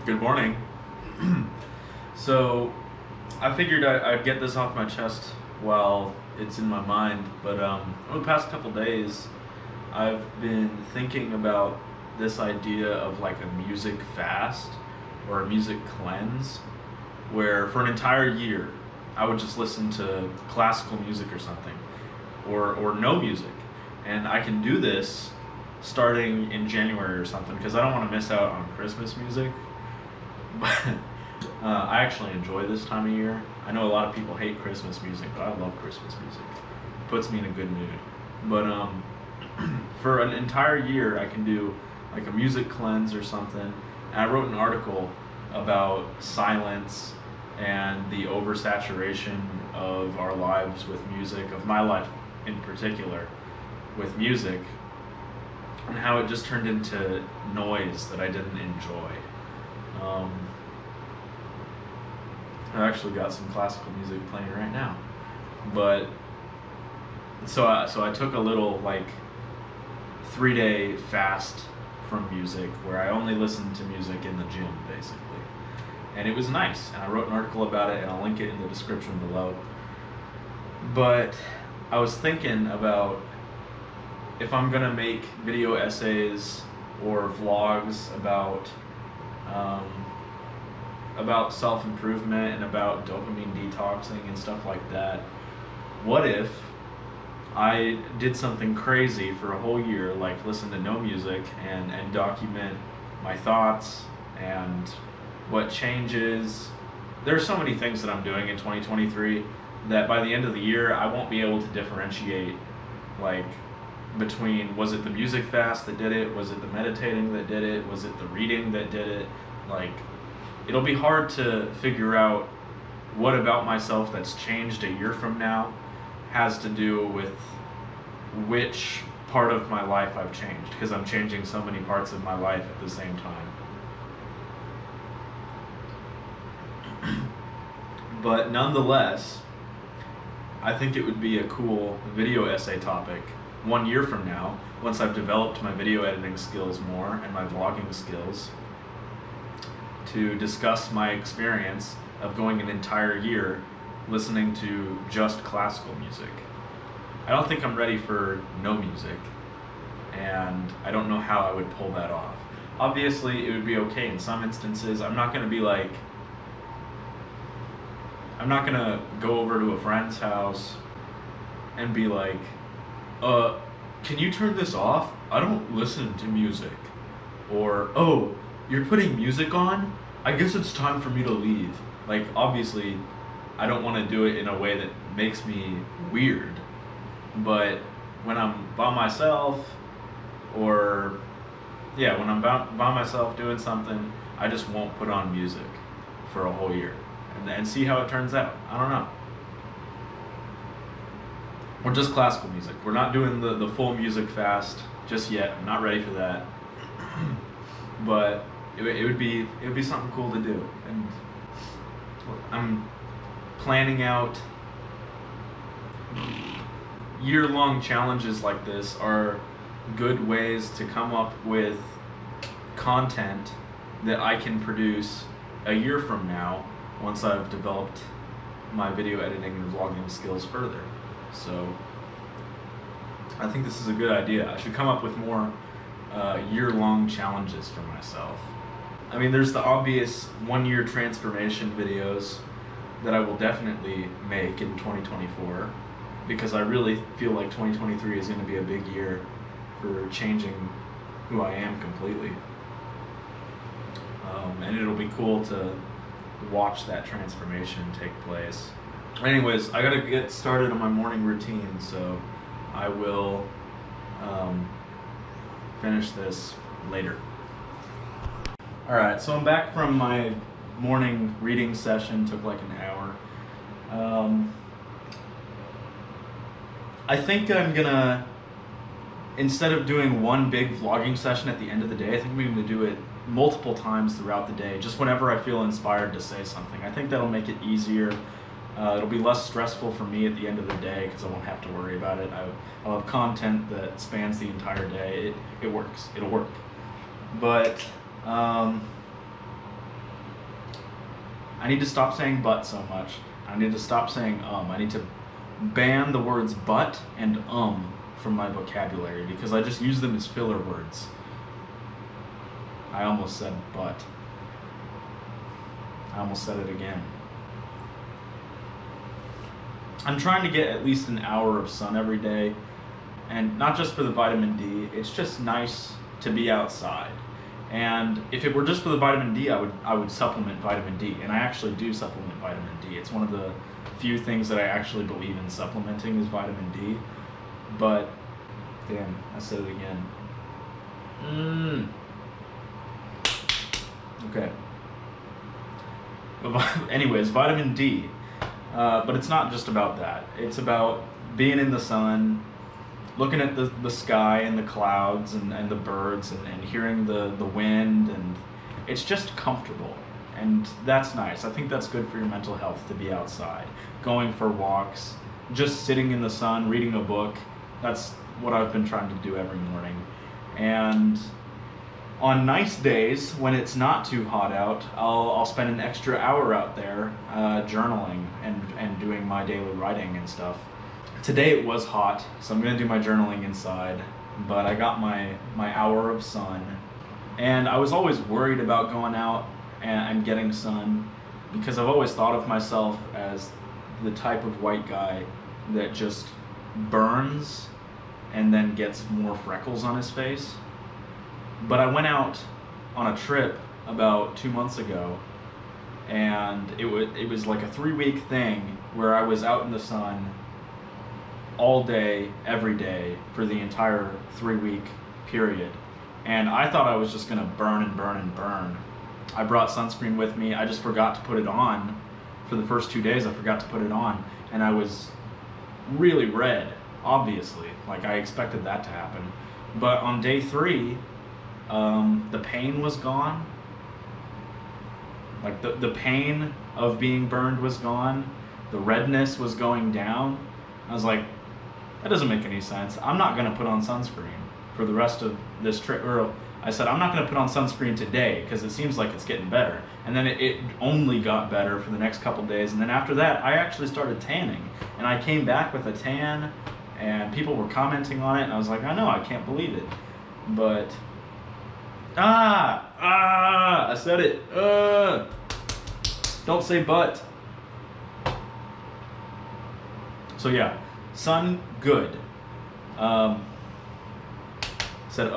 Good morning. So, I figured I'd get this off my chest while it's in my mind, but over the past couple days, I've been thinking about this idea of like a music fast or a music cleanse, where for an entire year, I would just listen to classical music or something, or no music. And I can do this starting in January or something because I don't want to miss out on Christmas music. But I actually enjoy this time of year. I know a lot of people hate Christmas music, but I love Christmas music. It puts me in a good mood. But for an entire year, I can do like a music cleanse or something. And I wrote an article about silence and the oversaturation of our lives with music, of my life in particular, with music, and how it just turned into noise that I didn't enjoy. I've actually got some classical music playing right now, but so I took a little like 3-day fast from music where I only listened to music in the gym basically, and it was nice. And I wrote an article about it, and I'll link it in the description below. But I was thinking about if I'm gonna make video essays or vlogs about self-improvement and about dopamine detoxing and stuff like that, what if I did something crazy for a whole year, like listen to no music and document my thoughts and what changes. There's so many things that I'm doing in 2023 that by the end of the year I won't be able to differentiate like between, was it the music fast that did it, was it the meditating that did it, was it the reading that did it. Like, it'll be hard to figure out what about myself that's changed a year from now has to do with which part of my life I've changed, because I'm changing so many parts of my life at the same time. But nonetheless, I think it would be a cool video essay topic 1 year from now, once I've developed my video editing skills more and my vlogging skills, to discuss my experience of going an entire year listening to just classical music. I don't think I'm ready for no music, and I don't know how I would pull that off. Obviously, it would be okay in some instances. I'm not gonna go over to a friend's house and be like, can you turn this off? I don't listen to music. Or, oh, you're putting music on? I guess it's time for me to leave. Like, obviously, I don't want to do it in a way that makes me weird. But when I'm by myself, or, yeah, when I'm by myself doing something, I just won't put on music for a whole year. And see how it turns out. I don't know. Or just classical music. We're not doing the full music fast just yet. I'm not ready for that. But it would be something cool to do. And I'm planning out year-long challenges like this are good ways to come up with content that I can produce a year from now once I've developed my video editing and vlogging skills further. So I think this is a good idea. I should come up with more year-long challenges for myself. I mean, there's the obvious 1-year transformation videos that I will definitely make in 2024, because I really feel like 2023 is going to be a big year for changing who I am completely. And it'll be cool to watch that transformation take place. Anyways, I gotta get started on my morning routine, so I will finish this later. Alright, so I'm back from my morning reading session, took like an hour. I think I'm gonna, instead of doing one big vlogging session at the end of the day, I think I'm gonna do it multiple times throughout the day, just whenever I feel inspired to say something. I think that'll make it easier. It'll be less stressful for me at the end of the day because I won't have to worry about it. I'll have content that spans the entire day. It works. It'll work. But I need to stop saying but so much. I need to stop saying I need to ban the words but and from my vocabulary because I just use them as filler words. I almost said but. I almost said it again. I'm trying to get at least an hour of sun every day, and not just for the vitamin D, it's just nice to be outside. And if it were just for the vitamin D, I would supplement vitamin D, and I actually do supplement vitamin D. It's one of the few things that I actually believe in supplementing is vitamin D. But, damn, I said it again. Okay. Anyways, vitamin D. But it's not just about that. It's about being in the sun, looking at the sky and the clouds and the birds and hearing the wind, and it's just comfortable. And that's nice. I think that's good for your mental health to be outside, going for walks, just sitting in the sun, reading a book. That's what I've been trying to do every morning. And on nice days, when it's not too hot out, I'll spend an extra hour out there journaling and doing my daily writing and stuff. Today it was hot, so I'm going to do my journaling inside, but I got my hour of sun. And I was always worried about going out and getting sun because I've always thought of myself as the type of white guy that just burns and then gets more freckles on his face. But I went out on a trip about 2 months ago, and it was like a 3-week thing where I was out in the sun all day, every day, for the entire 3-week period. And I thought I was just gonna burn and burn and burn. I brought sunscreen with me. I just forgot to put it on. For the first 2 days, I forgot to put it on, and I was really red, obviously. Like, I expected that to happen. But on day 3, the pain was gone. Like the pain of being burned was gone. The redness was going down. I was like, that doesn't make any sense. I'm not gonna put on sunscreen for the rest of this trip. Or I said, I'm not gonna put on sunscreen today because it seems like it's getting better. And then it only got better for the next couple days. And then after that, I actually started tanning. And I came back with a tan, and people were commenting on it. And I was like, I know, I can't believe it. But I said it. Don't say but. So yeah, sun, good. Said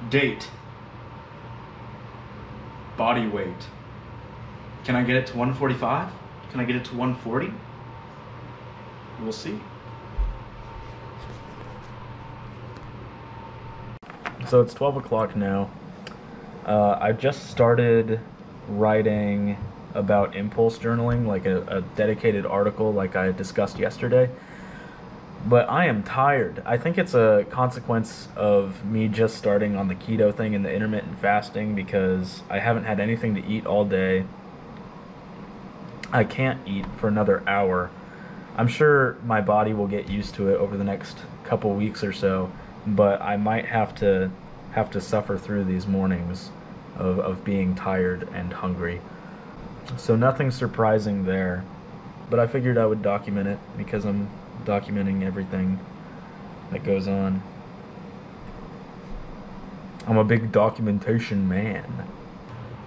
date. Body weight. Can I get it to 145? Can I get it to 140? We'll see. So it's 12 o'clock now. I just started writing about impulse journaling, like a dedicated article like I discussed yesterday. But I am tired. I think it's a consequence of me just starting on the keto thing and the intermittent fasting because I haven't had anything to eat all day. I can't eat for another hour. I'm sure my body will get used to it over the next couple weeks or so, but I might have to suffer through these mornings of being tired and hungry. So nothing surprising there, but I figured I would document it because I'm documenting everything that goes on. I'm a big documentation man.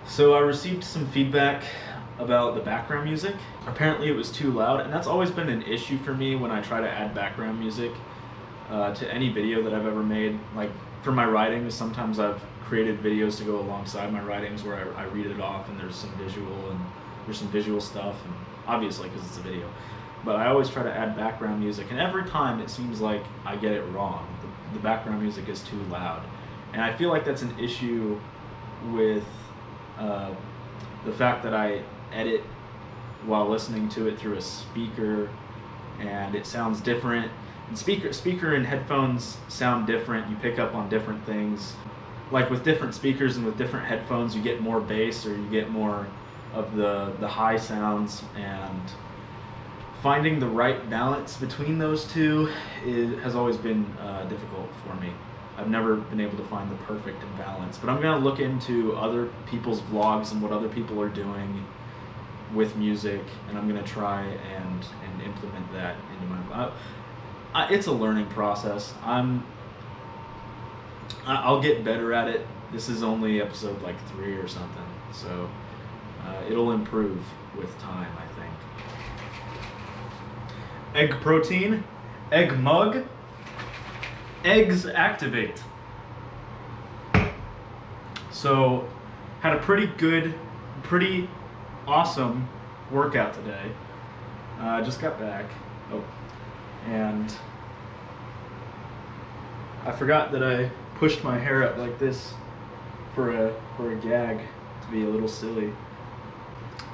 So I received some feedback about the background music. Apparently it was too loud, and that's always been an issue for me when I try to add background music to any video that I've ever made. Like for my writings, sometimes I've created videos to go alongside my writings where I read it off and there's some visual stuff, and obviously because it's a video. But I always try to add background music, and every time it seems like I get it wrong. The background music is too loud. And I feel like that's an issue with the fact that I edit while listening to it through a speaker, and it sounds different. And speaker and headphones sound different. You pick up on different things. Like with different speakers and with different headphones, you get more bass or you get more of the high sounds, and finding the right balance between those two has always been difficult for me. I've never been able to find the perfect balance. But I'm gonna look into other people's vlogs and what other people are doing with music, and I'm gonna try and implement that into my. It's a learning process. I'll get better at it. This is only episode like 3 or something, so it'll improve with time, I think. Egg protein, egg mug, eggs activate. So, had a pretty awesome workout today. Just got back. Oh, and I forgot that I pushed my hair up like this for a gag, to be a little silly.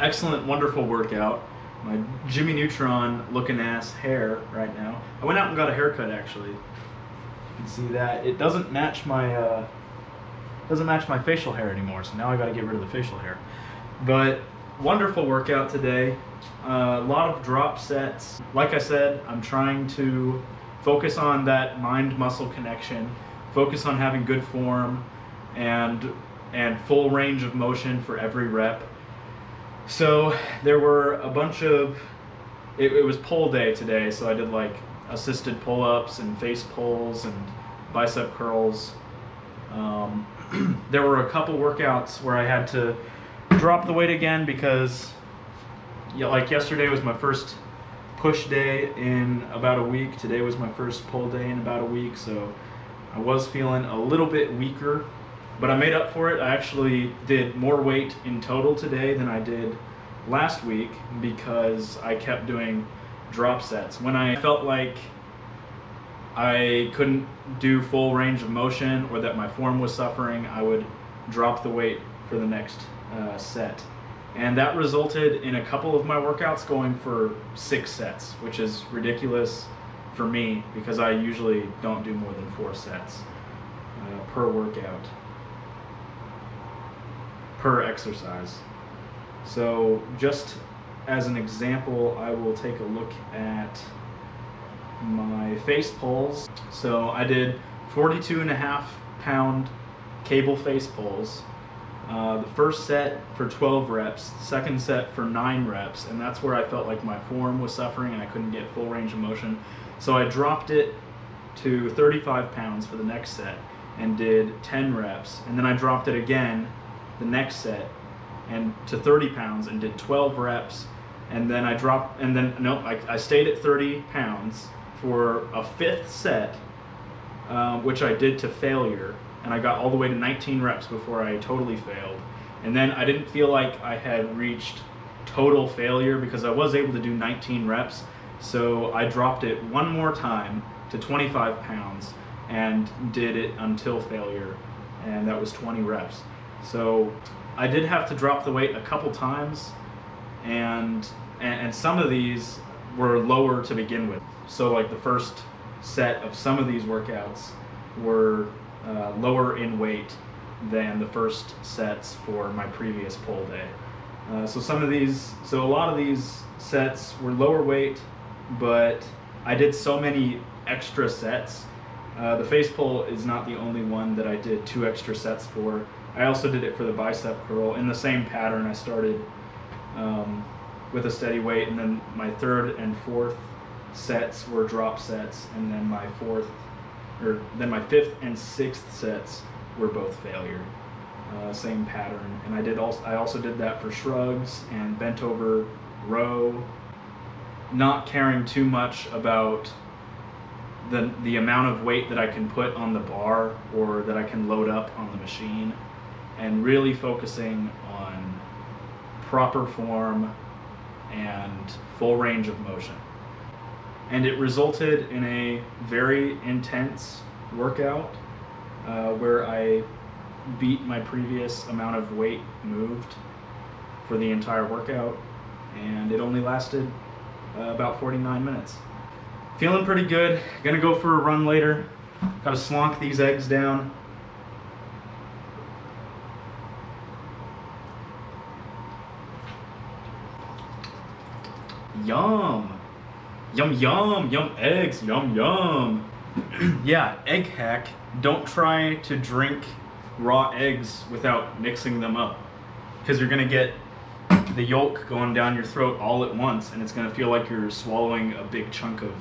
Excellent, wonderful workout. My Jimmy Neutron looking ass hair right now. I went out and got a haircut actually. You can see that it doesn't match my facial hair anymore, so now I got to get rid of the facial hair. But wonderful workout today. A lot of drop sets. Like I said, I'm trying to focus on that mind-muscle connection, focus on having good form and full range of motion for every rep. So there were a bunch of, it was pull day today, so I did like assisted pull-ups and face pulls and bicep curls. There were a couple workouts where I had to drop the weight again because, yeah, like yesterday was my first push day in about a week. Today was my first pull day in about a week, so I was feeling a little bit weaker, but I made up for it. I actually did more weight in total today than I did last week because I kept doing drop sets. When I felt like I couldn't do full range of motion or that my form was suffering, I would drop the weight for the next set. And that resulted in a couple of my workouts going for 6 sets, which is ridiculous for me because I usually don't do more than 4 sets per workout, per exercise. So just as an example, I will take a look at my face pulls. So I did 42.5 pound cable face pulls. The first set for 12 reps, second set for 9 reps, and that's where I felt like my form was suffering and I couldn't get full range of motion. So I dropped it to 35 pounds for the next set and did 10 reps, and then I dropped it again the next set and to 30 pounds and did 12 reps, and then I stayed at 30 pounds for a 5th set, which I did to failure. And I got all the way to 19 reps before I totally failed. And then I didn't feel like I had reached total failure because I was able to do 19 reps. So I dropped it one more time to 25 pounds and did it until failure. And that was 20 reps. So I did have to drop the weight a couple times, and some of these were lower to begin with. So like the first set of some of these workouts were lower in weight than the first sets for my previous pull day. So a lot of these sets were lower weight, but I did so many extra sets. The face pull is not the only one that I did 2 extra sets for. I also did it for the bicep curl in the same pattern. I started with a steady weight, and then my 3rd and 4th sets were drop sets, and then my 5th and 6th sets were both failure. Same pattern. And I also did that for shrugs and bent over row, not caring too much about the amount of weight that I can put on the bar or that I can load up on the machine, and really focusing on proper form and full range of motion. And it resulted in a very intense workout where I beat my previous amount of weight moved for the entire workout, and it only lasted about 49 minutes. Feeling pretty good. Gonna go for a run later. Gotta slonk these eggs down. Yum! Yum yum! Yum eggs! Yum yum! Yeah, egg hack. Don't try to drink raw eggs without mixing them up, because you're going to get the yolk going down your throat all at once, and it's going to feel like you're swallowing a big chunk of,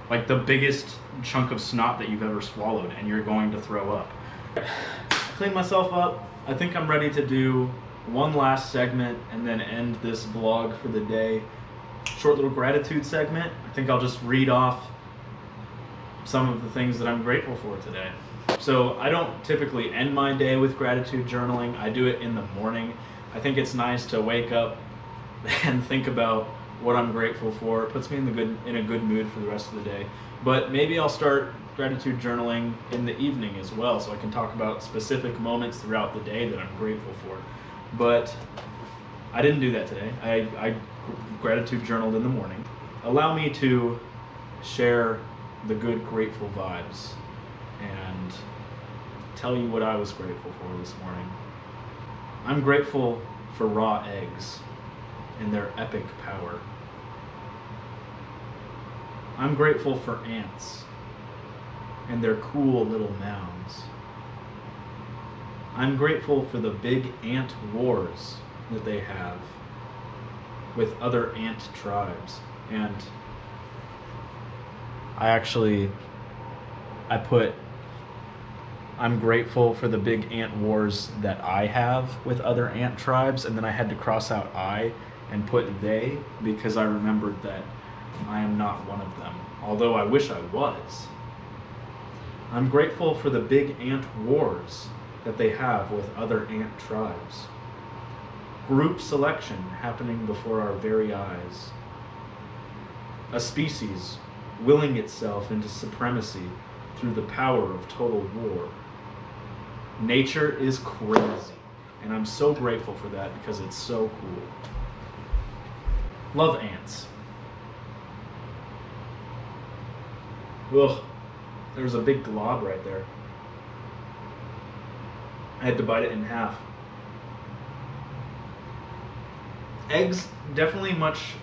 like the biggest chunk of snot that you've ever swallowed, and you're going to throw up. I cleaned myself up. I think I'm ready to do one last segment and then end this vlog for the day. Short little gratitude segment. I think I'll just read off some of the things that I'm grateful for today. So I don't typically end my day with gratitude journaling. I do it in the morning. I think it's nice to wake up and think about what I'm grateful for. It puts me in a good mood for the rest of the day. But maybe I'll start gratitude journaling in the evening as well, so I can talk about specific moments throughout the day that I'm grateful for. But I didn't do that today. I gratitude journaled in the morning. Allow me to share the good, grateful vibes and tell you what I was grateful for this morning. I'm grateful for raw eggs and their epic power. I'm grateful for ants and their cool little mounds. I'm grateful for the big ant wars that they have with other ant tribes. And I put, I'm grateful for the big ant wars that I have with other ant tribes, and then I had to cross out I and put they, because I remembered that I am not one of them, although I wish I was. I'm grateful for the big ant wars that they have with other ant tribes. Group selection happening before our very eyes. A species willing itself into supremacy through the power of total war. Nature is crazy, and I'm so grateful for that because it's so cool. Love ants. Ugh, there's a big glob right there. I had to bite it in half. Eggs, definitely much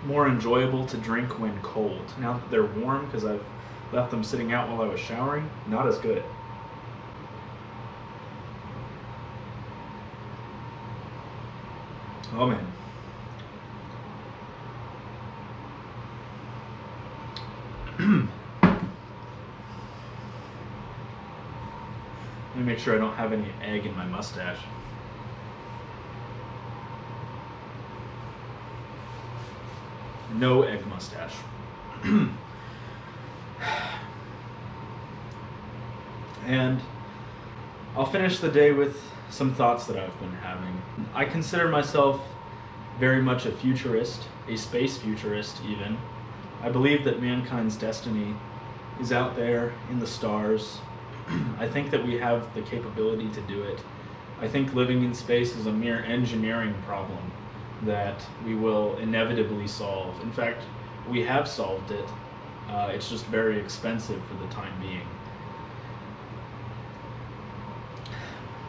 more enjoyable to drink when cold. Now that they're warm, because I've left them sitting out while I was showering, not as good. Oh man. Let me make sure I don't have any egg in my mustache. No egg mustache. And I'll finish the day with some thoughts that I've been having. I consider myself very much a futurist, a space futurist even. I believe that mankind's destiny is out there in the stars. I think that we have the capability to do it. I think living in space is a mere engineering problem that we will inevitably solve. In fact, we have solved it. It's just very expensive for the time being.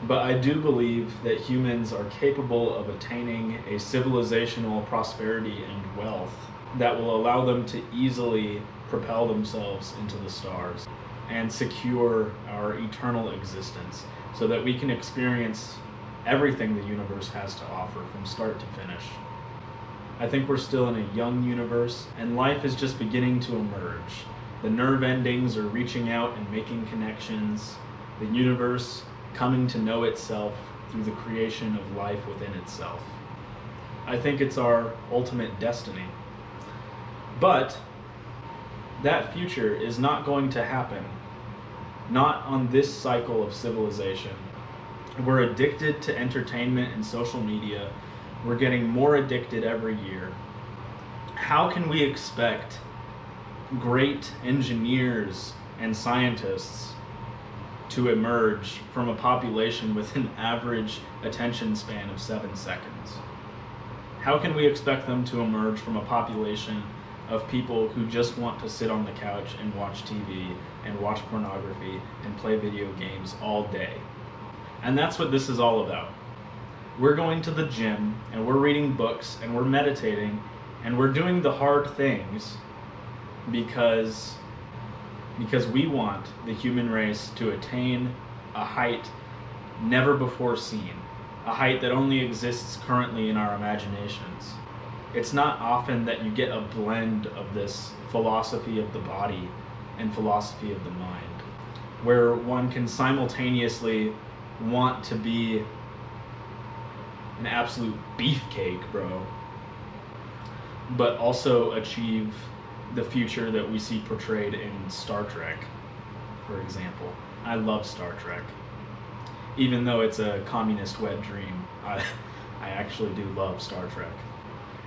But I do believe that humans are capable of attaining a civilizational prosperity and wealth that will allow them to easily propel themselves into the stars and secure our eternal existence so that we can experience everything the universe has to offer from start to finish. I think we're still in a young universe, and life is just beginning to emerge. The nerve endings are reaching out and making connections. The universe coming to know itself through the creation of life within itself. I think it's our ultimate destiny. But that future is not going to happen, not on this cycle of civilization. We're addicted to entertainment and social media. We're getting more addicted every year. How can we expect great engineers and scientists to emerge from a population with an average attention span of 7 seconds? How can we expect them to emerge from a population of people who just want to sit on the couch and watch TV and watch pornography and play video games all day? And that's what this is all about. We're going to the gym and we're reading books and we're meditating and we're doing the hard things because because we want the human race to attain a height never before seen, a height that only exists currently in our imaginations. It's not often that you get a blend of this philosophy of the body and philosophy of the mind, where one can simultaneously want to be an absolute beefcake, bro, but also achieve the future that we see portrayed in Star Trek, for example. I love Star Trek. Even though it's a communist wet dream, I actually do love Star Trek.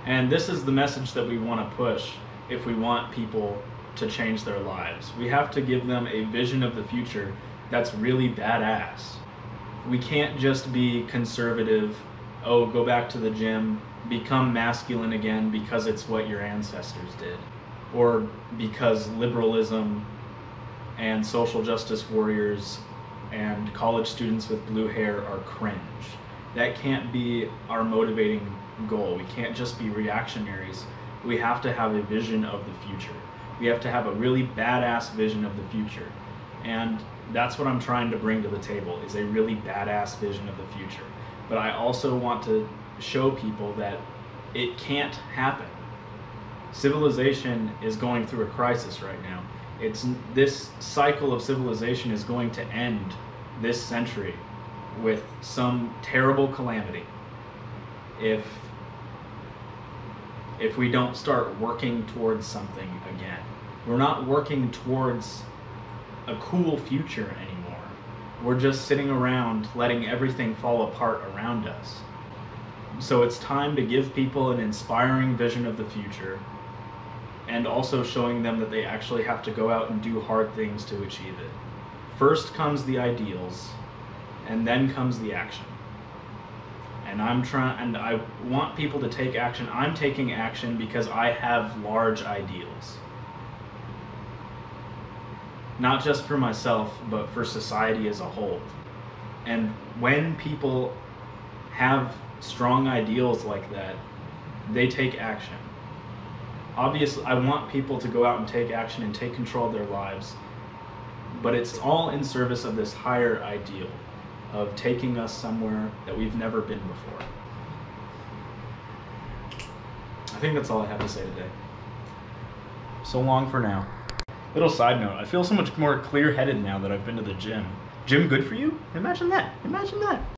And this is the message that we want to push if we want people to change their lives. We have to give them a vision of the future that's really badass. We can't just be conservative, oh, go back to the gym, become masculine again because it's what your ancestors did, or because liberalism and social justice warriors and college students with blue hair are cringe. That can't be our motivating goal. We can't just be reactionaries. We have to have a vision of the future. We have to have a really badass vision of the future. And that's what I'm trying to bring to the table, is a really badass vision of the future. But I also want to show people that it can't happen. Civilization is going through a crisis right now. This cycle of civilization is going to end this century with some terrible calamity if we don't start working towards something again. We're not working towards a cool future anymore. We're just sitting around letting everything fall apart around us. So it's time to give people an inspiring vision of the future, and also showing them that they actually have to go out and do hard things to achieve it. First comes the ideals, and then comes the action. And I want people to take action. I'm taking action because I have large ideals. Not just for myself, but for society as a whole. And when people have strong ideals like that, they take action. Obviously, I want people to go out and take action and take control of their lives, but it's all in service of this higher ideal of taking us somewhere that we've never been before. I think that's all I have to say today. So long for now. Little side note, I feel so much more clear-headed now that I've been to the gym. Gym good for you? Imagine that. Imagine that.